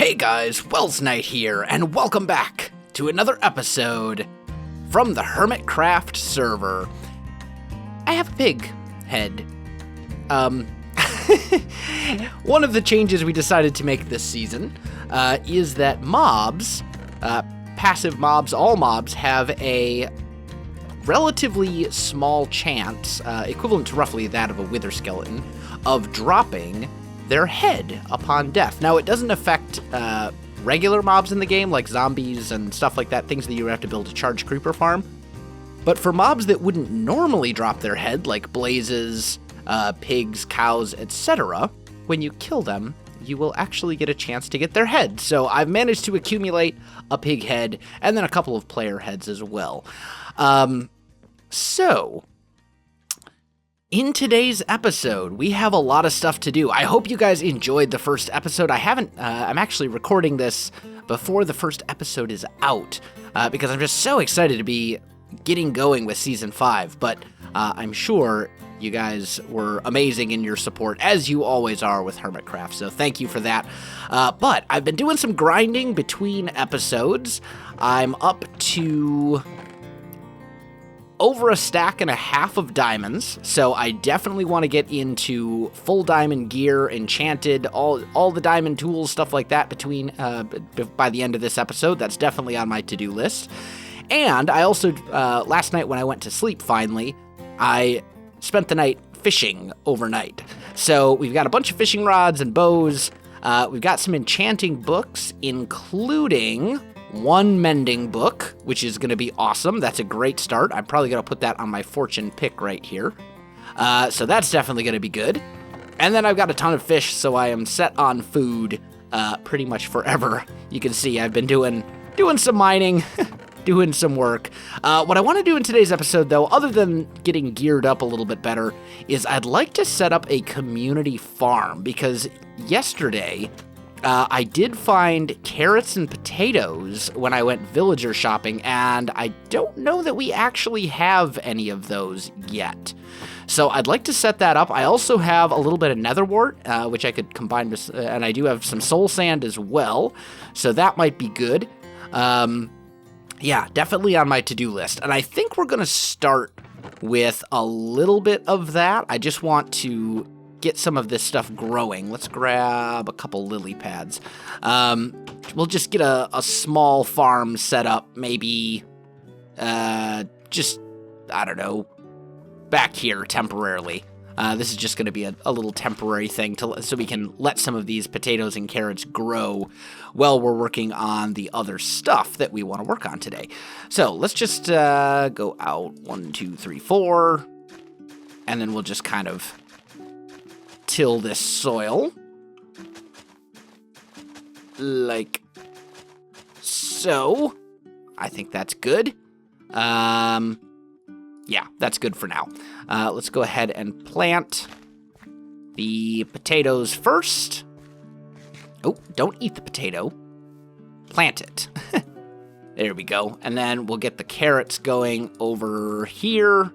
Hey guys, Welsknight here, and welcome back to another episode from the Hermitcraft server. I have a pig head. One of the changes we decided to make this season is that mobs, passive mobs, all mobs, have a relatively small chance, equivalent to roughly that of a wither skeleton, of dropping their head upon death. Now, it doesn't affect regular mobs in the game, like zombies and stuff like that, things that you would have to build a charged creeper farm. But for mobs that wouldn't normally drop their head, like blazes, pigs, cows, etc., when you kill them, you will actually get a chance to get their head. So I've managed to accumulate a pig head, and then a couple of player heads as well. In today's episode, we have a lot of stuff to do. I hope you guys enjoyed the first episode. I'm actually recording this before the first episode is out, because I'm just so excited to be getting going with Season 5, but I'm sure you guys were amazing in your support, as you always are with Hermitcraft, so thank you for that. But I've been doing some grinding between episodes. I'm up to over a stack and a half of diamonds, so I definitely want to get into full diamond gear, enchanted, all the diamond tools, stuff like that between by the end of this episode. That's definitely on my to-do list. And I also, last night when I went to sleep finally, I spent the night fishing overnight. So we've got a bunch of fishing rods and bows, we've got some enchanting books, including one mending book, which is going to be awesome. That's a great start. I'm probably going to put that on my fortune pick right here. So that's definitely going to be good. And then I've got a ton of fish, so I am set on food pretty much forever. You can see I've been doing some mining, doing some work. What I want to do in today's episode, though, other than getting geared up a little bit better, is I'd like to set up a community farm, because yesterday I did find carrots and potatoes when I went villager shopping, and I don't know that we actually have any of those yet. So I'd like to set that up. I also have a little bit of nether wart, which I could combine with, and I do have some soul sand as well, so that might be good. Yeah, definitely on my to-do list. And I think we're going to start with a little bit of that. I just want to get some of this stuff growing. Let's grab a couple lily pads. We'll just get a small farm set up, maybe just, I don't know, back here temporarily. This is just going to be a little temporary thing so we can let some of these potatoes and carrots grow while we're working on the other stuff that we want to work on today. So let's just go out 1, 2, 3, 4, and then we'll just kind of till this soil like so. I think that's good. Yeah, that's good for now. Let's go ahead and plant the potatoes first. Oh, don't eat the potato. Plant it. There we go. And then we'll get the carrots going over here.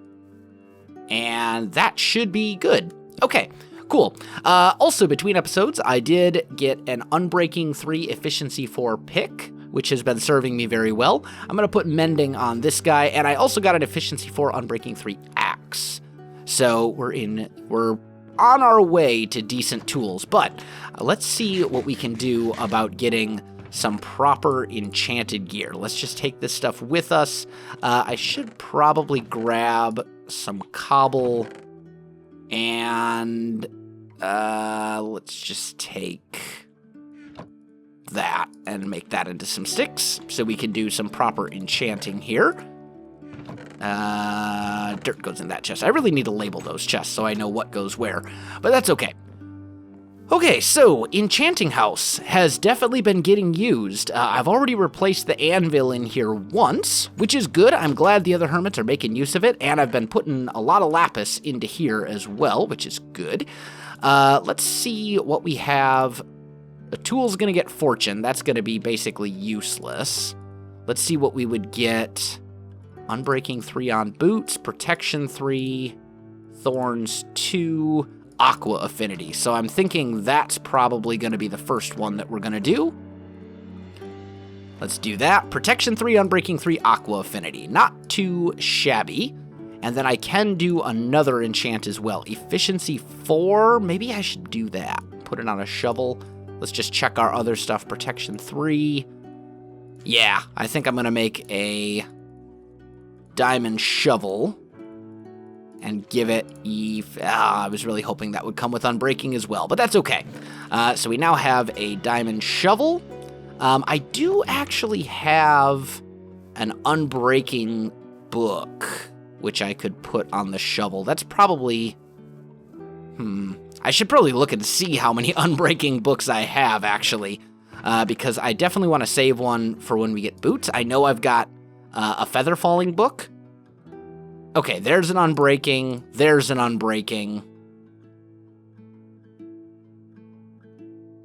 And that should be good. Okay, cool. Also, between episodes, I did get an Unbreaking 3 Efficiency 4 pick, which has been serving me very well. I'm going to put mending on this guy, and I also got an Efficiency 4 Unbreaking 3 axe. So we're on our way to decent tools, but let's see what we can do about getting some proper enchanted gear. Let's just take this stuff with us. I should probably grab some cobble, and let's just take that and make that into some sticks so we can do some proper enchanting here. Dirt goes in that chest. I really need to label those chests so I know what goes where, but that's okay. Okay, so Enchanting House has definitely been getting used. I've already replaced the anvil in here once, which is good. I'm glad the other hermits are making use of it, and I've been putting a lot of lapis into here as well, which is good. Let's see what we have. The tool's going to get fortune. That's going to be basically useless. Let's see what we would get. Unbreaking 3 on boots, protection 3, thorns 2, aqua affinity. So I'm thinking that's probably going to be the first one that we're going to do. Let's do that. Protection 3, Unbreaking 3, Aqua Affinity. Not too shabby. And then I can do another enchant as well. Efficiency 4, maybe I should do that. Put it on a shovel. Let's just check our other stuff. Protection 3. Yeah, I think I'm going to make a diamond shovel and give it I was really hoping that would come with Unbreaking as well, but that's okay. So we now have a diamond shovel. I do actually have an Unbreaking book, which I could put on the shovel. That's probably... I should probably look and see how many Unbreaking books I have, actually, because I definitely want to save one for when we get boots. I know I've got a Feather Falling book. Okay, there's an Unbreaking. There's an Unbreaking.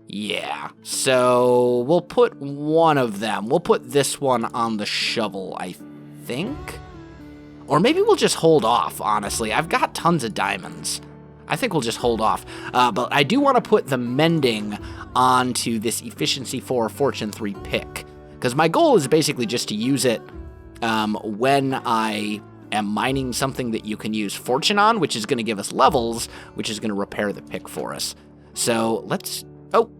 Yeah, so we'll put one of them. We'll put this one on the shovel, I think. Or maybe we'll just hold off, honestly. I've got tons of diamonds. I think we'll just hold off. But I do want to put the mending onto this Efficiency 4, Fortune 3 pick. Because my goal is basically just to use it when I am mining something that you can use Fortune on, which is going to give us levels, which is going to repair the pick for us. So let's... Oh,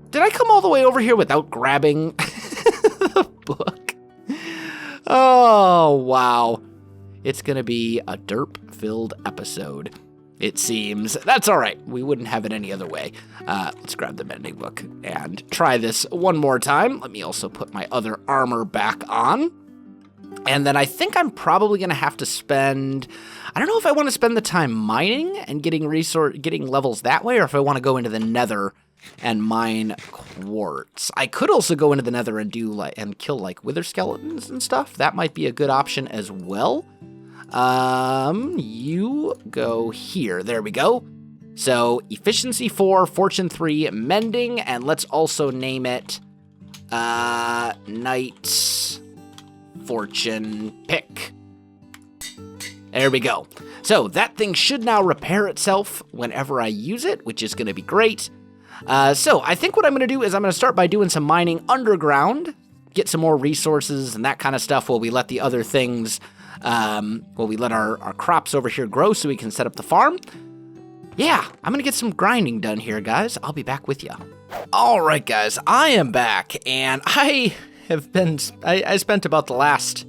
did I come all the way over here without grabbing the book? Oh, wow. It's going to be a derp-filled episode, it seems. That's all right. We wouldn't have it any other way. Let's grab the mending book and try this one more time. Let me also put my other armor back on. And then I think I'm probably going to have to spend... I don't know if I want to spend the time mining and getting levels that way, or if I want to go into the nether and mine quartz. I could also go into the nether and kill like wither skeletons and stuff. That might be a good option as well. You go here. There we go. So Efficiency 4, Fortune 3, Mending, and let's also name it Night Fortune Pick. There we go. So that thing should now repair itself whenever I use it, which is going to be great. So I think what I'm going to do is I'm going to start by doing some mining underground, get some more resources and that kind of stuff while we let the other things, while we let our crops over here grow so we can set up the farm. Yeah, I'm going to get some grinding done here, guys. I'll be back with you. All right, guys, I am back, and I spent about the last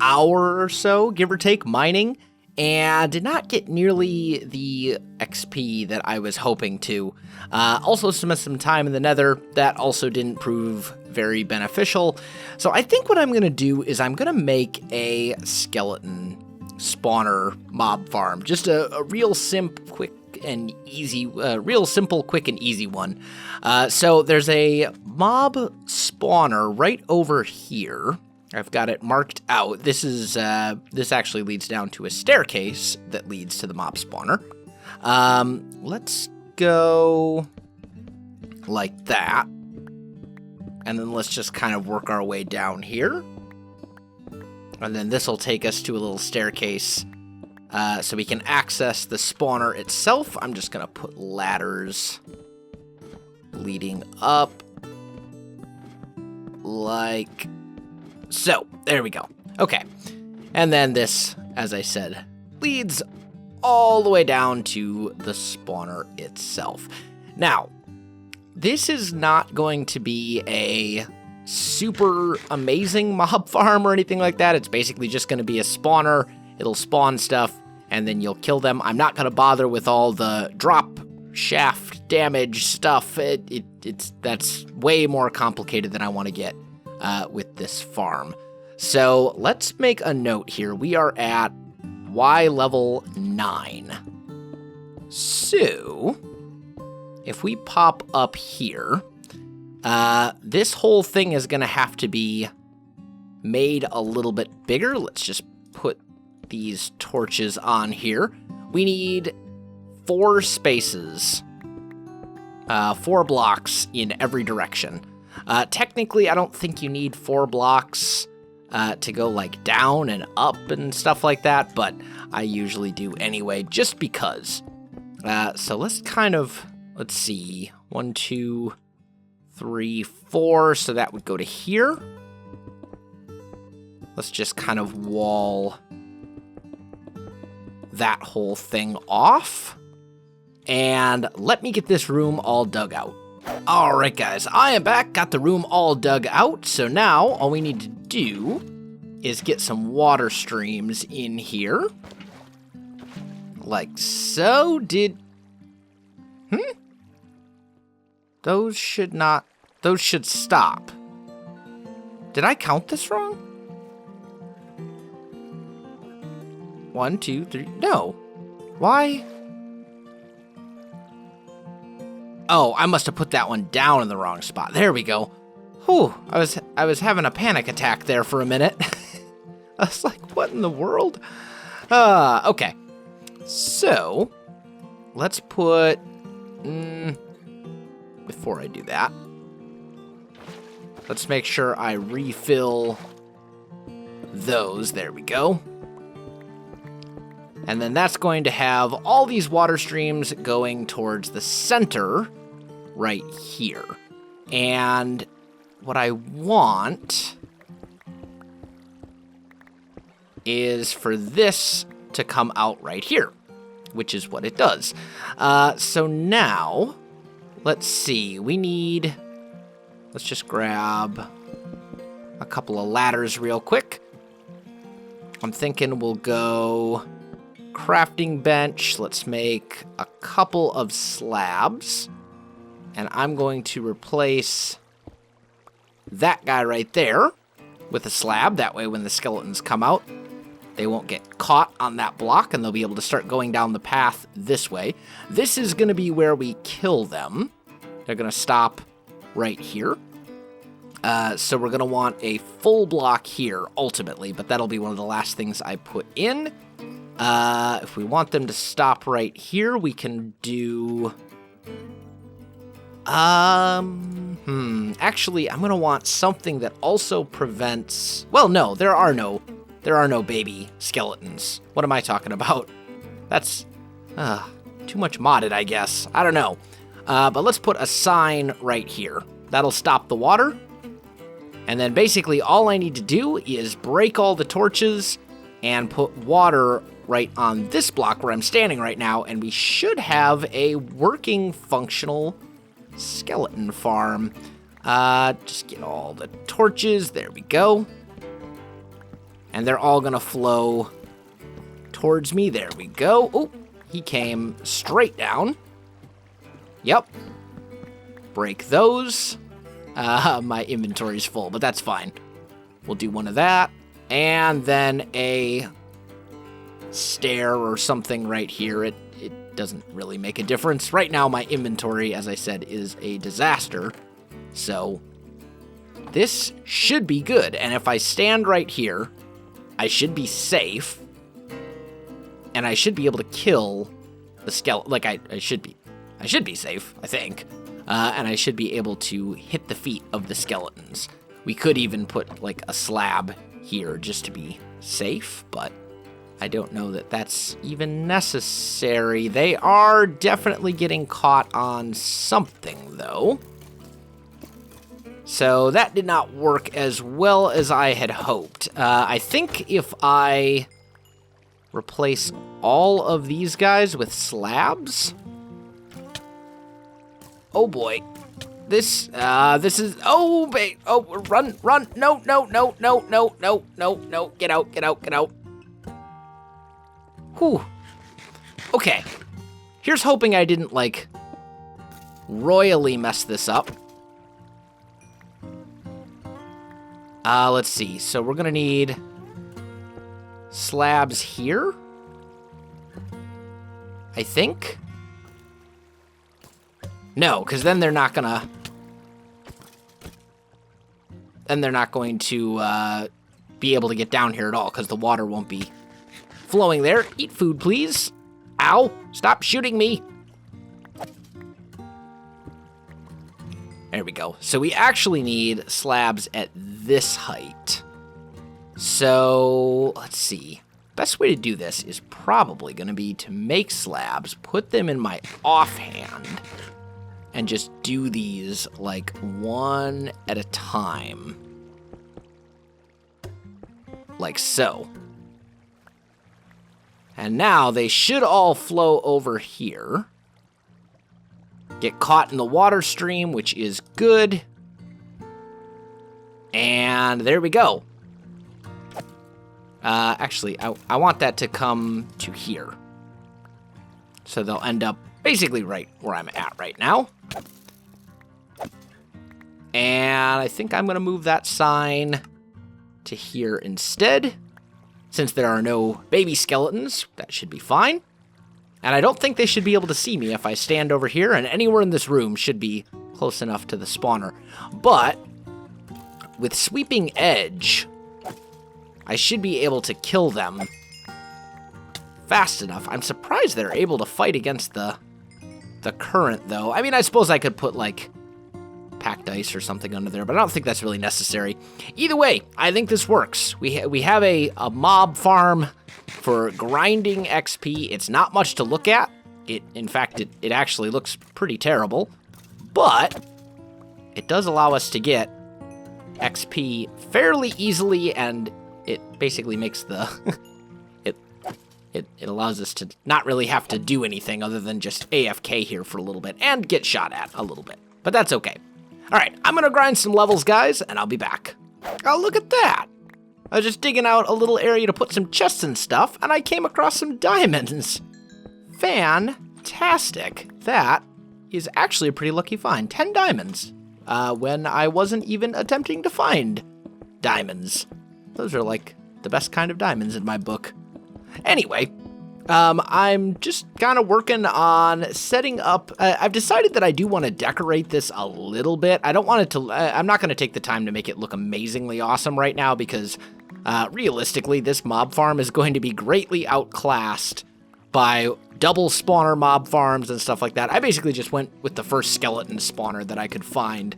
hour or so, give or take, mining, and did not get nearly the XP that I was hoping to. Also spent some time in the nether. That also didn't prove very beneficial. So I think what I'm going to do is I'm going to make a skeleton spawner mob farm. Just a real simple, quick and easy one. So there's a mob spawner right over here. I've got it marked out. This actually leads down to a staircase that leads to the mob spawner. Let's go like that. And then let's just kind of work our way down here. And then this will take us to a little staircase so we can access the spawner itself. I'm just going to put ladders leading up like so. There we go. Okay. And then this, as I said, leads all the way down to the spawner itself. Now, this is not going to be a super amazing mob farm or anything like that. It's basically just going to be a spawner. It'll spawn stuff, and then you'll kill them. I'm not going to bother with all the drop shaft damage stuff. That's way more complicated than I want to get with this farm. So let's make a note here. We are at Y level 9. So if we pop up here, this whole thing is going to have to be made a little bit bigger. Let's just put these torches on here. We need 4 spaces, 4 blocks in every direction. Technically, I don't think you need 4 blocks to go like down and up and stuff like that, but I usually do anyway, just because. So let's see. 1, 2, 3, 4, so that would go to here. Let's just kind of wall that whole thing off. And let me get this room all dug out. All right, guys, I am back, got the room all dug out. So now all we need to do is get some water streams in here. Like so. Those should stop. Did I count this wrong? 1, 2, 3, no. Why? Oh, I must have put that one down in the wrong spot. There we go. Whew, I was having a panic attack there for a minute. I was like, what in the world? Okay. So, let's put, before I do that, let's make sure I refill those. There we go. And then that's going to have all these water streams going towards the center right here. And what I want is for this to come out right here, which is what it does. So now, let's see, let's just grab a couple of ladders real quick. I'm thinking we'll go crafting bench. Let's make a couple of slabs. And I'm going to replace that guy right there with a slab. That way when the skeletons come out, they won't get caught on that block and they'll be able to start going down the path this way. This is going to be where we kill them. They're going to stop right here. So we're going to want a full block here ultimately, but that'll be one of the last things I put in. If we want them to stop right here, we can do... Actually, I'm going to want something that also prevents... Well, no, there are no baby skeletons. What am I talking about? That's too much modded, I guess. I don't know. But let's put a sign right here. That'll stop the water. And then basically all I need to do is break all the torches and put water right on this block where I'm standing right now, and we should have a working, functional skeleton farm. Just get all the torches. There we go. And they're all gonna flow towards me. There we go. Oh, he came straight down. Yep. Break those. My inventory's full, but that's fine. We'll do one of that. And then a stair or something right here. It doesn't really make a difference. Right now, my inventory, as I said, is a disaster. So this should be good. And if I stand right here, I should be safe. And I should be able to kill the skeleton. Like, I should be. I should be safe, I think. And I should be able to hit the feet of the skeletons. We could even put, like, a slab here just to be safe, but I don't know that that's even necessary. They are definitely getting caught on something, though. So that did not work as well as I had hoped. I think if I replace all of these guys with slabs... Oh boy, this is, oh, run, no, get out. Whew. Okay, here's hoping I didn't, like, royally mess this up. Let's see, so we're gonna need slabs here, I think. No, because then they're not gonna... Then they're not going to be able to get down here at all, because the water won't be flowing there. Eat food, please. Ow! Stop shooting me! There we go. So we actually need slabs at this height. So, let's see. Best way to do this is probably going to be to make slabs, put them in my offhand... and just do these like one at a time. Like so. And now they should all flow over here. Get caught in the water stream, which is good. And there we go. Actually, I want that to come to here. So they'll end up basically right where I'm at right now. And I think I'm going to move that sign to here instead. Since there are no baby skeletons, that should be fine. And I don't think they should be able to see me if I stand over here, and anywhere in this room should be close enough to the spawner. But with Sweeping Edge, I should be able to kill them fast enough. I'm surprised they're able to fight against the current, though. I mean, I suppose I could put, like, packed ice or something under there, but I don't think that's really necessary. Either way, I think this works. We have a mob farm for grinding XP. It's not much to look at. In fact, it actually looks pretty terrible, but it does allow us to get XP fairly easily, and it basically makes the it allows us to not really have to do anything other than just AFK here for a little bit and get shot at a little bit, but that's okay. All right, I'm gonna grind some levels, guys, and I'll be back. Oh, look at that. I was just digging out a little area to put some chests and stuff, and I came across some diamonds. Fantastic. That is actually a pretty lucky find. 10 diamonds, when I wasn't even attempting to find diamonds. Those are like the best kind of diamonds in my book. Anyway, I'm just kind of working on setting up. I've decided that I do want to decorate this a little bit. I don't want it to, I'm not going to take the time to make it look amazingly awesome right now because realistically, this mob farm is going to be greatly outclassed by double spawner mob farms and stuff like that. I basically just went with the first skeleton spawner that I could find.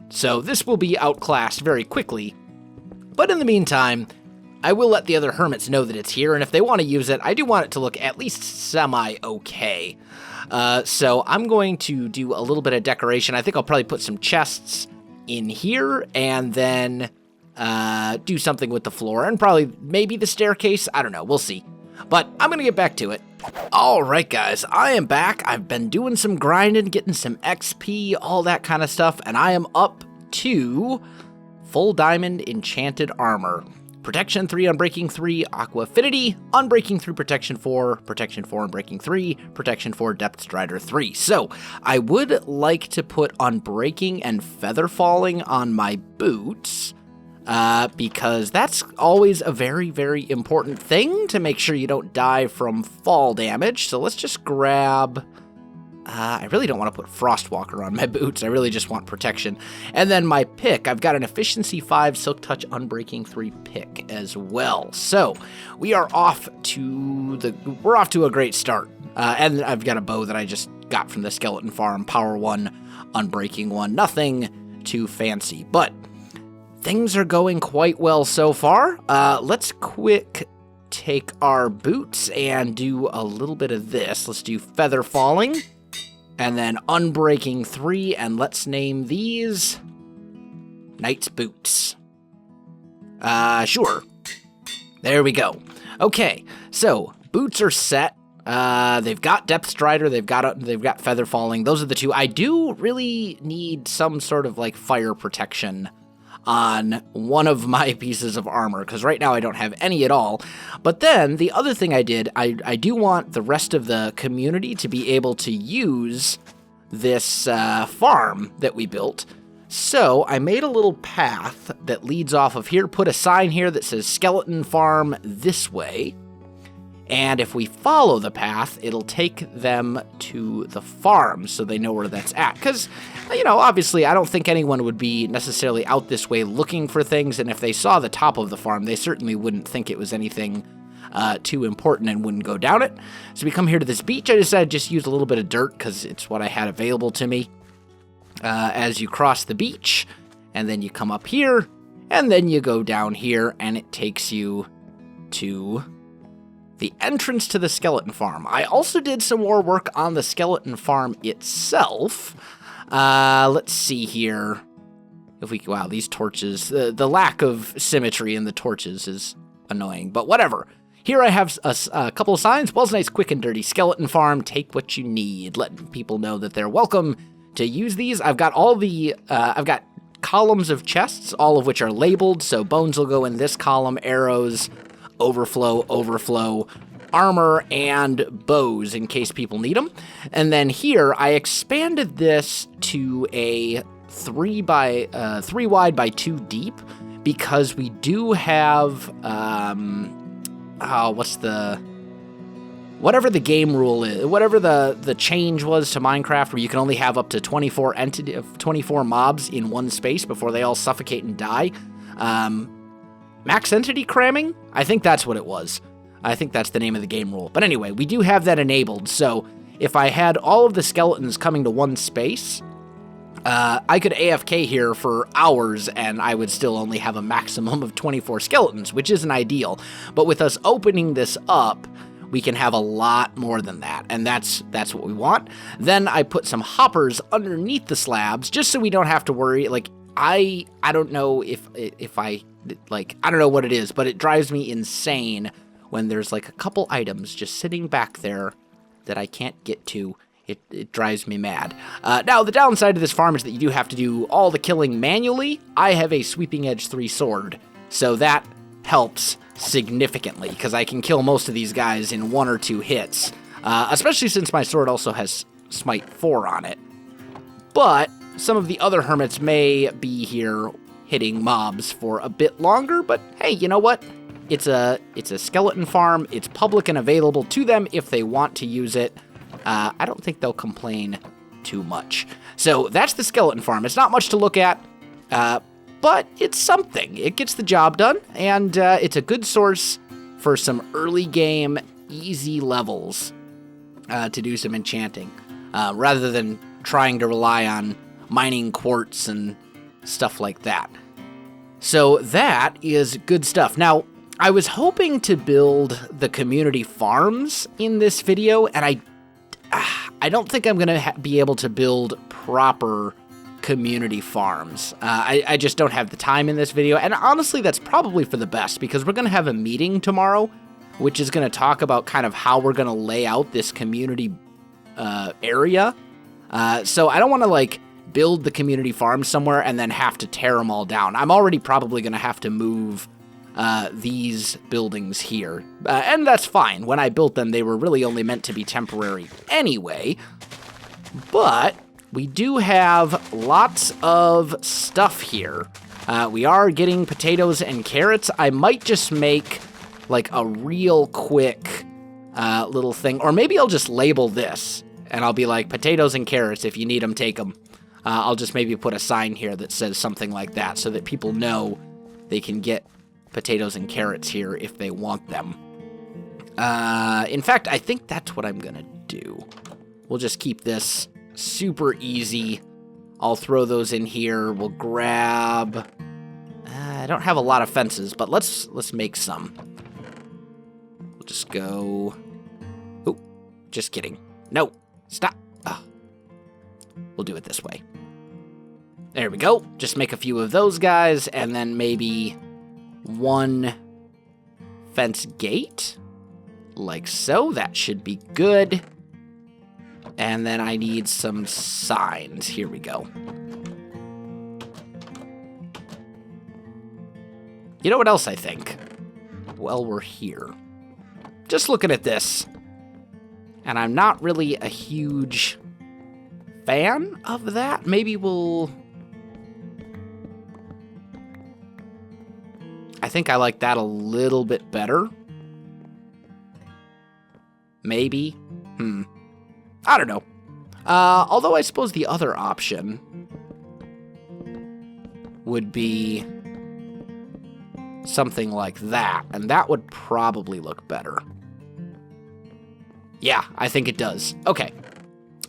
So this will be outclassed very quickly. But in the meantime, I will let the other hermits know that it's here, and if they want to use it, I do want it to look at least semi-okay. So I'm going to do a little bit of decoration. I think I'll probably put some chests in here, and then do something with the floor, and probably maybe the staircase. I don't know. We'll see. But I'm going to get back to it. All right, guys. I am back. I've been doing some grinding, getting some XP, all that kind of stuff, and I am up to full diamond enchanted armor. Protection 3, Unbreaking 3, Aqua Affinity, Unbreaking 3, Protection 4, Protection 4, Unbreaking 3, Protection 4, Depth Strider 3. So, I would like to put Unbreaking and Feather Falling on my boots, because that's always a very, very important thing to make sure you don't die from fall damage. So let's just grab... I really don't want to put Frostwalker on my boots. I really just want protection. And then my pick, I've got an Efficiency 5 Silk Touch Unbreaking 3 pick as well. So we are off to a great start. And I've got a bow that I just got from the Skeleton Farm, Power 1, Unbreaking 1. Nothing too fancy, but things are going quite well so far. Let's quick take our boots and do a little bit of this. Let's do Feather Falling. And then Unbreaking 3, and let's name these Knight's Boots. Sure. There we go. Okay, so boots are set. They've got Depth Strider, they've got Feather Falling. Those are the two. I do really need some sort of like fire protection on one of my pieces of armor, because right now I don't have any at all. But then, the other thing I did, I do want the rest of the community to be able to use this farm that we built. So, I made a little path that leads off of here, put a sign here that says Skeleton Farm this way. And if we follow the path, it'll take them to the farm so they know where that's at. Because, you know, obviously I don't think anyone would be necessarily out this way looking for things, and if they saw the top of the farm, they certainly wouldn't think it was anything too important and wouldn't go down it. So we come here to this beach. I decided to just use a little bit of dirt because it's what I had available to me. As you cross the beach, and then you come up here, and then you go down here, and it takes you to the entrance to the skeleton farm. I also did some more work on the skeleton farm itself. Let's see here. Wow, these torches, the lack of symmetry in the torches is annoying, but whatever. Here I have a couple of signs. Welsknight's Quick and Dirty Skeleton Farm. Take what you need. Letting people know that they're welcome to use these. I've got all the, I've got columns of chests, all of which are labeled. So bones will go in this column, arrows, overflow, armor, and bows in case people need them. And then here I expanded this to a 3 wide by 2 deep because we do have, whatever the game rule is, whatever the change was to Minecraft where you can only have up to 24 mobs in one space before they all suffocate and die. Max entity cramming? I think that's what it was. I think that's the name of the game rule. But anyway, we do have that enabled, so if I had all of the skeletons coming to one space, I could AFK here for hours and I would still only have a maximum of 24 skeletons, which isn't ideal. But with us opening this up, we can have a lot more than that, and that's what we want. Then I put some hoppers underneath the slabs just so we don't have to worry. Like, I don't know if I don't know what it is, but it drives me insane when there's like a couple items just sitting back there that I can't get to. It drives me mad. Now, the downside of this farm is that you do have to do all the killing manually. I have a Sweeping Edge 3 sword, so that helps significantly, because I can kill most of these guys in 1 or 2 hits, especially since my sword also has Smite 4 on it. But some of the other hermits may be here hitting mobs for a bit longer, but hey, you know what? It's a skeleton farm. It's public and available to them if they want to use it. I don't think they'll complain too much. So that's the skeleton farm. It's not much to look at, but it's something. It gets the job done, and it's a good source for some early game, easy levels to do some enchanting, rather than trying to rely on mining quartz and stuff like that. So that is good stuff. Now, I was hoping to build the community farms in this video, and I don't think I'm going to be able to build proper community farms. I just don't have the time in this video, and honestly, that's probably for the best, because we're going to have a meeting tomorrow, which is going to talk about kind of how we're going to lay out this community area. So I don't want to, like, build the community farm somewhere and then have to tear them all down. I'm already probably going to have to move these buildings here. And that's fine. When I built them, they were really only meant to be temporary anyway. But we do have lots of stuff here. We are getting potatoes and carrots. I might just make like a real quick little thing. Or maybe I'll just label this. And I'll be like, potatoes and carrots, if you need them, take them. I'll just maybe put a sign here that says something like that so that people know they can get potatoes and carrots here if they want them. In fact, I think that's what I'm going to do. We'll just keep this super easy. I'll throw those in here. We'll grab... I don't have a lot of fences, but let's make some. We'll just go... Oh, just kidding. No, stop. Oh. We'll do it this way. There we go. Just make a few of those guys, and then maybe one fence gate. Like so. That should be good. And then I need some signs. Here we go. You know what else I think? Well, we're here. Just looking at this. And I'm not really a huge fan of that. Maybe we'll... I think I like that a little bit better. Maybe. I don't know. Although I suppose the other option would be something like that, and that would probably look better. Yeah, I think it does. Okay.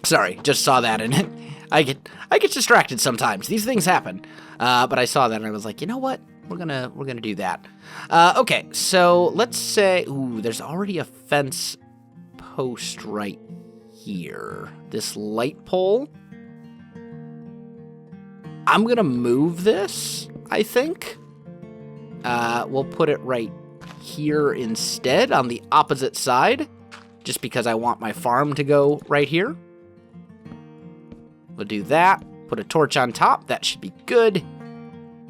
Sorry, just saw that, and I get distracted sometimes. These things happen. But I saw that, and I was like, you know what? we're gonna do that. Okay, so let's say, ooh, there's already a fence post right here. This light pole. I'm gonna move this, I think. We'll put it right here instead on the opposite side, just because I want my farm to go right here. We'll do that. Put a torch on top. That should be good.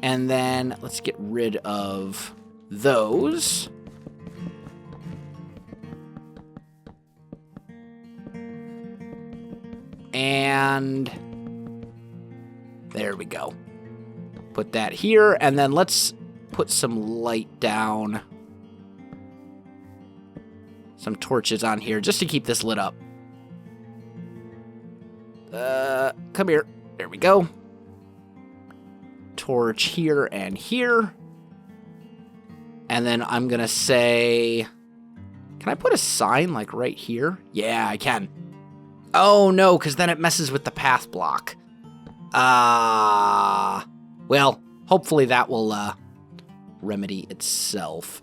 And then let's get rid of those. And there we go. Put that here, and then let's put some light down. Some torches on here, just to keep this lit up. Come here. There we go. Torch here and here. And then I'm gonna say, can I put a sign like right here? Yeah, I can. Oh no, because then it messes with the path block. Well, hopefully that will remedy itself.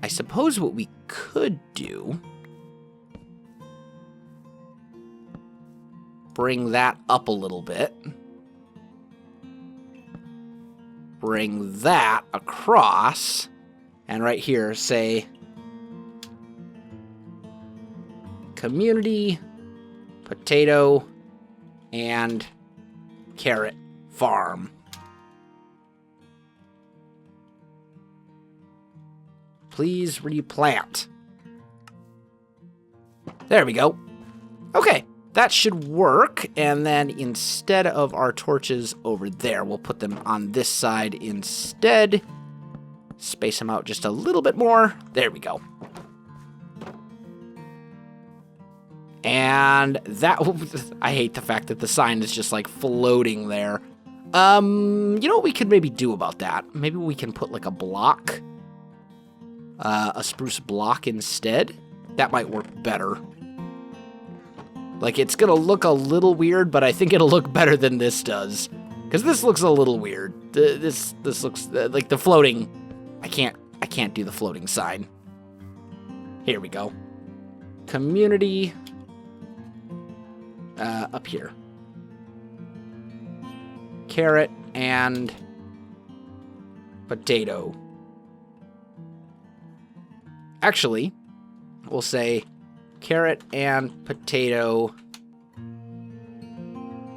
I suppose what we could do, bring that up a little bit. Bring that across. And right here, say, community, potato, and carrot farm. Please replant. There we go. Okay, that should work. And then instead of our torches over there, we'll put them on this side instead. Space them out just a little bit more. There we go. And that, I hate the fact that the sign is just like floating there. You know what we could maybe do about that? Maybe we can put like a block. A spruce block instead. That might work better. Like, it's gonna look a little weird, but I think it'll look better than this does. Because this looks a little weird. This looks like the floating. I can't do the floating sign. Here we go. Community. Up here. Carrot and potato. Actually, we'll say carrot and potato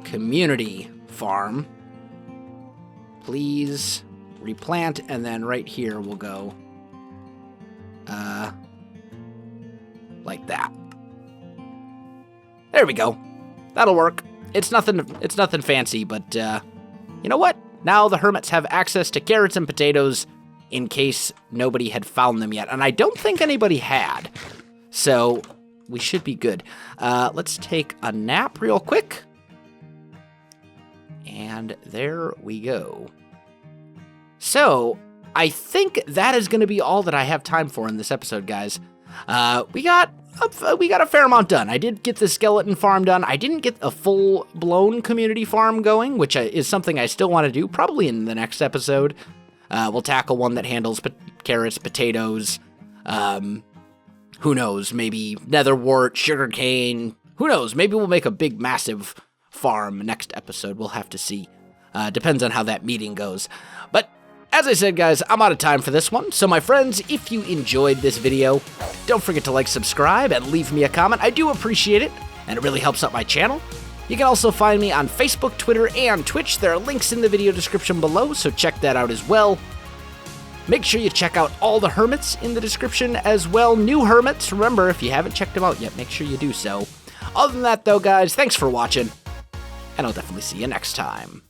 community farm. Please replant, and then right here we'll go like that. There we go. That'll work. It's nothing fancy, but you know what? Now the hermits have access to carrots and potatoes in case nobody had found them yet. And I don't think anybody had. So we should be good. Let's take a nap real quick. And there we go. So I think that is going to be all that I have time for in this episode, guys. We got a fair amount done. I did get the skeleton farm done. I didn't get a full-blown community farm going, which is something I still want to do, probably in the next episode. We'll tackle one that handles carrots, potatoes, who knows, maybe netherwort, sugarcane, who knows, maybe we'll make a big, massive farm next episode. We'll have to see. Depends on how that meeting goes. But as I said, guys, I'm out of time for this one. So my friends, if you enjoyed this video, don't forget to like, subscribe, and leave me a comment. I do appreciate it, and it really helps out my channel. You can also find me on Facebook, Twitter, and Twitch. There are links in the video description below, so check that out as well. Make sure you check out all the hermits in the description as well. New hermits, remember, if you haven't checked them out yet, make sure you do so. Other than that, though, guys, thanks for watching, and I'll definitely see you next time.